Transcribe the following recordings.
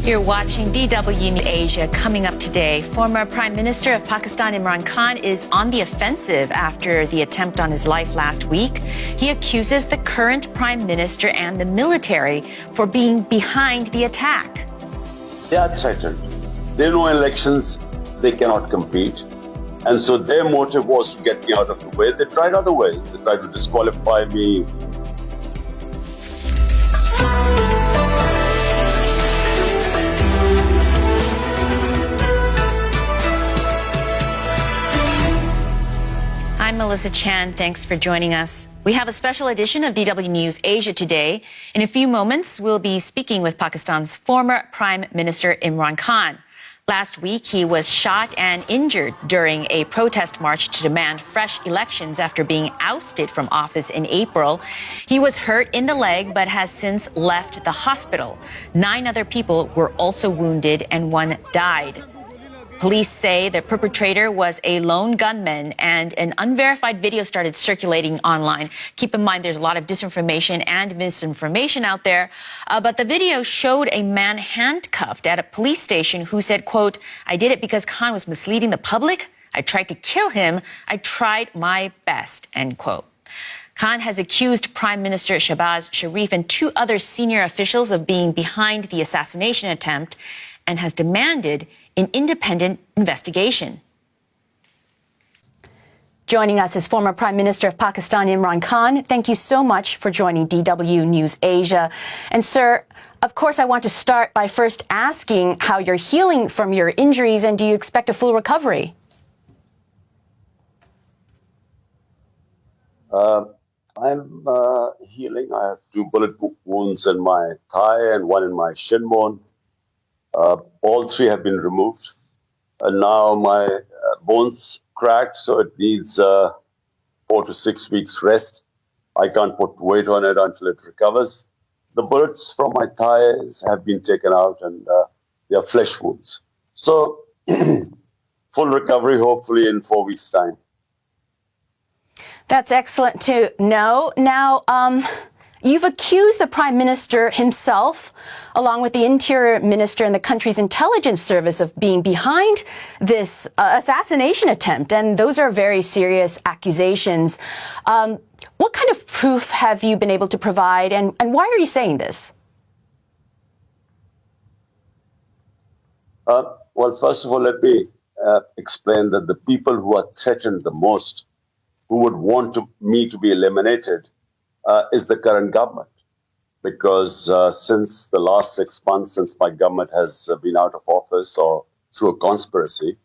You're watching DW News Asia. Coming up today, former Prime Minister of Pakistan Imran Khan is on the offensive after the attempt on his life last week. He accuses the current Prime Minister and the military for being behind the attack. They are threatened. They know elections, they cannot compete. And so their motive was to get me out of the way. They tried other ways. They tried to disqualify me. I'm Melissa Chan. Thanks for joining us. We have a special edition of DW News Asia today. In a few moments, we'll be speaking with Pakistan's former Prime Minister Imran Khan. Last week, he was shot and injured during a protest march to demand fresh elections after being ousted from office in April. He was hurt in the leg but has since left the hospital. 9 other people were also wounded and 1 died. Police say the perpetrator was a lone gunman, and an unverified video started circulating online. Keep in mind, there's a lot of disinformation and misinformation out there. But the video showed a man handcuffed at a police station who said, quote, "I did it because Khan was misleading the public. I tried to kill him. I tried my best," end quote. Khan has accused Prime Minister Shehbaz Sharif and 2 other senior officials of being behind the assassination attempt and has demanded an independent investigation. Joining us is former Prime Minister of Pakistan, Imran Khan. Thank you so much for joining DW News Asia. And sir, of course, I want to start by first asking how you're healing from your injuries, and do you expect a full recovery? I'm healing. I have 2 bullet wounds in my thigh and 1 in my shin bone. All 3 have been removed. And now my bones cracked, so it needs 4 to 6 weeks rest. I can't put weight on it until it recovers. The bullets from my thighs have been taken out, and they are flesh wounds. So full recovery, hopefully in 4 weeks' time. That's excellent to know. Now, you've accused the Prime Minister himself, along with the Interior Minister and the country's intelligence service, of being behind this assassination attempt, and those are very serious accusations. What kind of proof have you been able to provide, and why are you saying this? Well, first of all, let me explain that the people who are threatened the most, who would want me to be eliminated, is the current government. Because since the last 6 months, since my government has been out of office or through a conspiracy,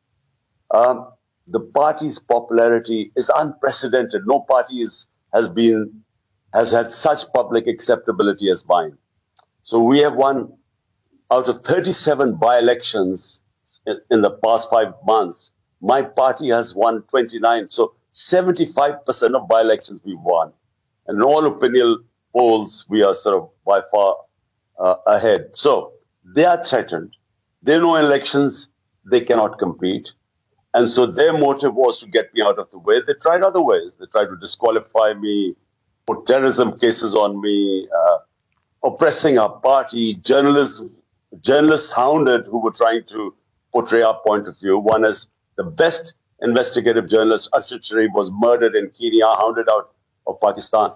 the party's popularity is unprecedented. No party has had such public acceptability as mine. So we have won out of 37 by-elections in the past 5 months. My party has won 29. So 75% of by-elections we've won. And in all opinion polls, we are sort of by far ahead. So they are threatened. They know elections, they cannot compete. And so their motive was to get me out of the way. They tried other ways. They tried to disqualify me, put terrorism cases on me, oppressing our party, journalists hounded who were trying to portray our point of view. One is the best investigative journalist, Ashraf Sharif, was murdered in Kenya, hounded out of Pakistan.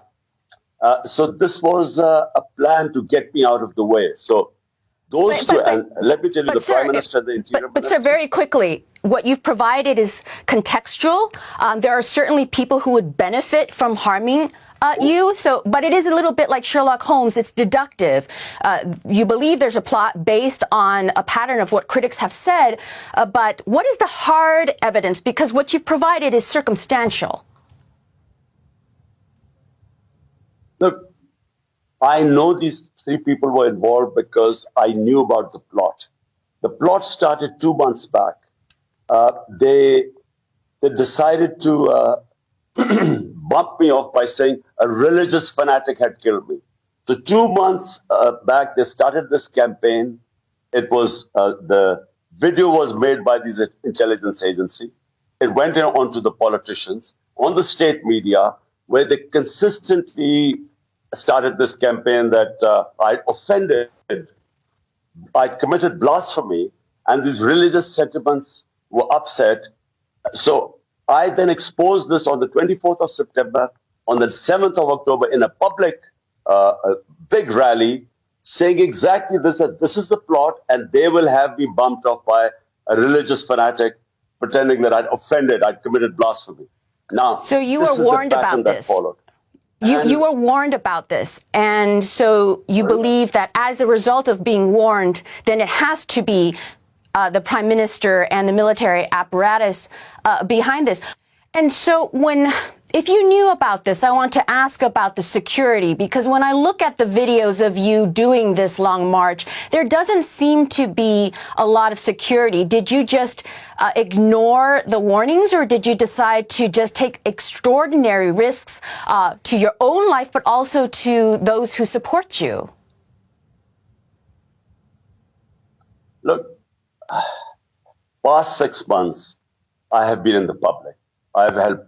So this was a plan to get me out of the way. So those two, and let me tell you, the Prime Minister and the Interior Minister. But sir, very quickly, what you've provided is contextual. There are certainly people who would benefit from harming you. So, but it is a little bit like Sherlock Holmes. It's deductive. You believe there's a plot based on a pattern of what critics have said. But what is the hard evidence? Because what you've provided is circumstantial. Look, I know these 3 people were involved because I knew about the plot. The plot started 2 months back. They decided to bump me off by saying a religious fanatic had killed me. So 2 months back, they started this campaign. It was the video was made by this intelligence agency. It went on to the politicians, on the state media, where they consistently started this campaign that I offended I committed blasphemy, and these religious sentiments were upset. So I then exposed this on the 24th of September, on the 7th of October, in a public, a big rally, saying exactly this: that this is the plot, and they will have me bumped off by a religious fanatic, pretending that I'd offended, I'd committed blasphemy. Now, So you this were is the warned pattern about that this. followed. You were warned about this, and so you believe that as a result of being warned, then it has to be the prime minister and the military apparatus behind this. And so if you knew about this, I want to ask about the security, because when I look at the videos of you doing this long march, there doesn't seem to be a lot of security. Did you just ignore the warnings, or did you decide to just take extraordinary risks to your own life, but also to those who support you? Look, past 6 months, I have been in the public. I've held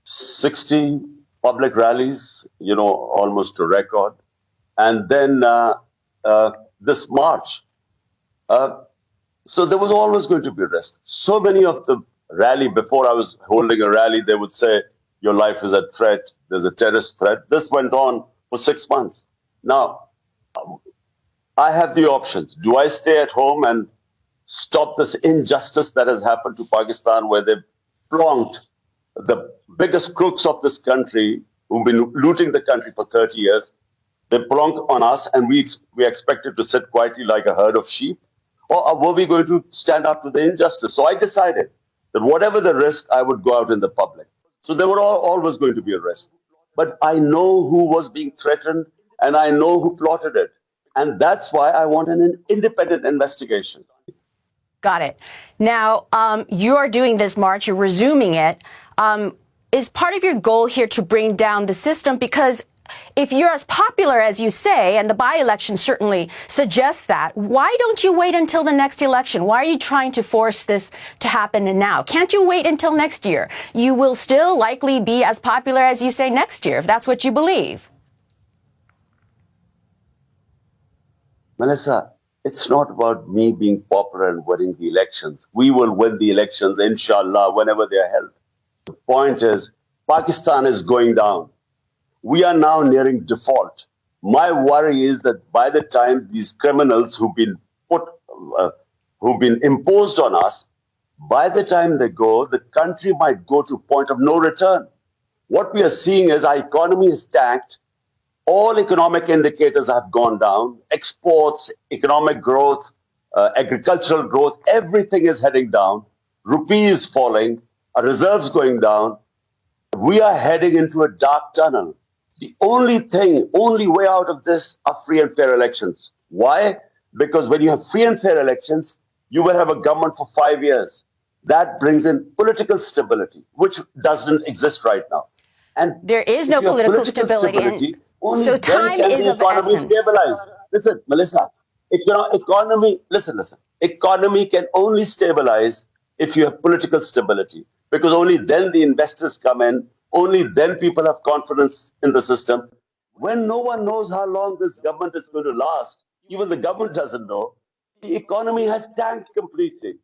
60 public rallies, almost a record. And then this March. So there was always going to be risk. So many of the rally, before I was holding a rally, they would say, your life is at threat, there's a terrorist threat. This went on for 6 months. Now, I have the options. Do I stay at home and stop this injustice that has happened to Pakistan, where they've plonked the biggest crooks of this country, who've been looting the country for 30 years? They plonk on us, and we expected to sit quietly like a herd of sheep? Or were we going to stand up to the injustice? So I decided that whatever the risk, I would go out in the public. So there were always going to be a risk. But I know who was being threatened, and I know who plotted it. And that's why I want an independent investigation. Got it. Now, you're doing this march, you're resuming it. Is part of your goal here to bring down the system? Because if you're as popular as you say, and the by-election certainly suggests that, why don't you wait until the next election? Why are you trying to force this to happen now? Can't you wait until next year? You will still likely be as popular as you say next year, if that's what you believe. Melissa, it's not about me being popular and winning the elections. We will win the elections, inshallah, whenever they are held. The point is, Pakistan is going down. We are now nearing default. My worry is that by the time these criminals who've been imposed on us, by the time they go, the country might go to a point of no return. What we are seeing is our economy is tanked. All economic indicators have gone down. Exports, economic growth, agricultural growth, everything is heading down. Rupee is falling, our reserves going down. We are heading into a dark tunnel. The only way out of this are free and fair elections. Why? Because when you have free and fair elections, you will have a government for 5 years. That brings in political stability, which doesn't exist right now. And there is no political stability. So time is of essence. Listen, Melissa, economy can only stabilize if you have political stability, because only then the investors come in, only then people have confidence in the system. When no one knows how long this government is going to last, even the government doesn't know, the economy has tanked completely.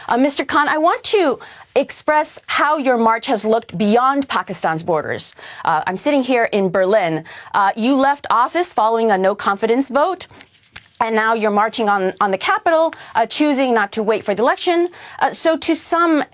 Mr. Khan, I want to express how your march has looked beyond Pakistan's borders. I'm sitting here in Berlin. You left office following a no-confidence vote, and now you're marching on the Capitol, choosing not to wait for the election. So to some,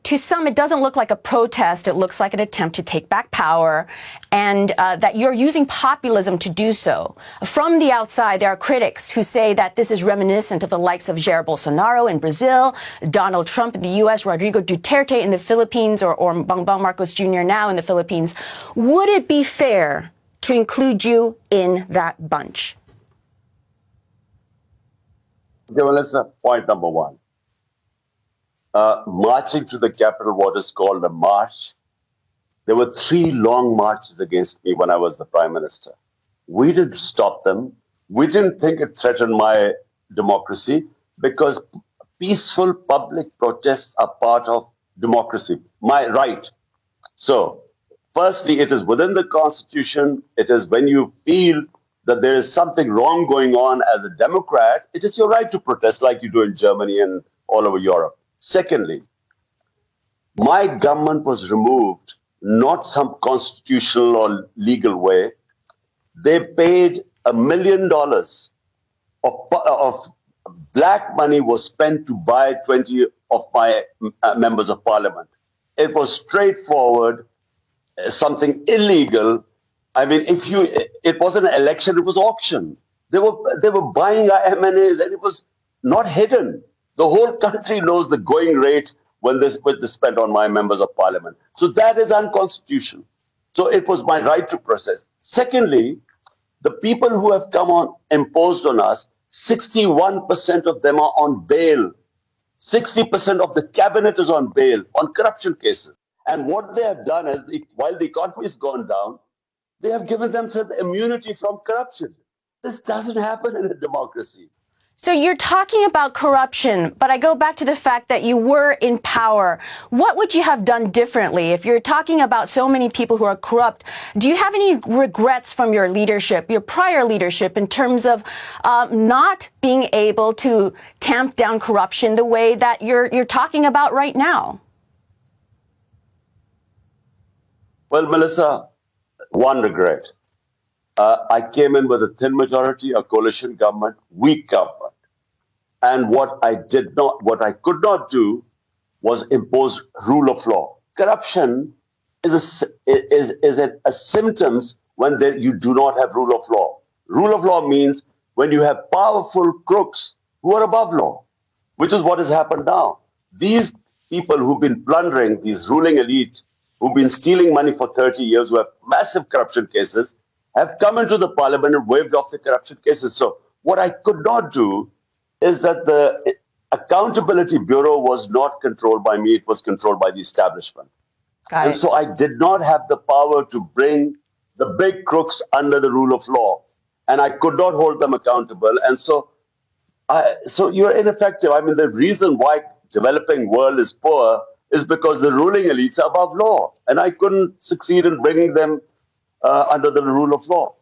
it doesn't look like a protest. It looks like an attempt to take back power, and that you're using populism to do so. From the outside, there are critics who say that this is reminiscent of the likes of Jair Bolsonaro in Brazil, Donald Trump in the U.S., Rodrigo Duterte in the Philippines, or Bongbong Marcos Jr. now in the Philippines. Would it be fair to include you in that bunch? Okay, well, that's point number one. Marching to the Capitol, what is called a march. There were 3 long marches against me when I was the Prime Minister. We didn't stop them. We didn't think it threatened my democracy, because peaceful public protests are part of democracy, my right. So, firstly, it is within the Constitution. It is when you feel that there is something wrong going on as a Democrat, it is your right to protest like you do in Germany and all over Europe. Secondly, my government was removed, not some constitutional or legal way. They paid $1 million of black money was spent to buy 20 of my members of parliament. It was straightforward, something illegal. I mean, it wasn't an election, it was auction. They were buying our MNAs, and it was not hidden. The whole country knows the going rate when this spent on my members of parliament. So that is unconstitutional. So it was my right to protest. Secondly, the people who have come on imposed on us, 61% of them are on bail. 60% of the cabinet is on bail on corruption cases. And what they have done is, while the economy has gone down, they have given themselves immunity from corruption. This doesn't happen in a democracy. So you're talking about corruption, but I go back to the fact that you were in power. What would you have done differently? If you're talking about so many people who are corrupt, do you have any regrets from your leadership, your prior leadership, in terms of not being able to tamp down corruption the way that you're talking about right now? Well, Melissa, one regret. I came in with a thin majority, a coalition government, weak government. And what I could not do was impose rule of law. Corruption is a symptoms when you do not have rule of law. Rule of law means when you have powerful crooks who are above law, which is what has happened now. These people who've been plundering, these ruling elite, who've been stealing money for 30 years, who have massive corruption cases, have come into the parliament and waved off the corruption cases. So what I could not do is that the Accountability Bureau was not controlled by me, it was controlled by the establishment. And so I did not have the power to bring the big crooks under the rule of law. And I could not hold them accountable. And so you're ineffective. I mean, the reason why developing world is poor is because the ruling elites are above law. And I couldn't succeed in bringing them under the rule of law.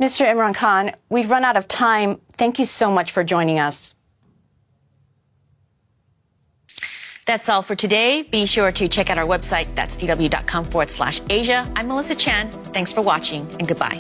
Mr. Imran Khan, we've run out of time. Thank you so much for joining us. That's all for today. Be sure to check out our website. That's dw.com/Asia. I'm Melissa Chan. Thanks for watching and goodbye.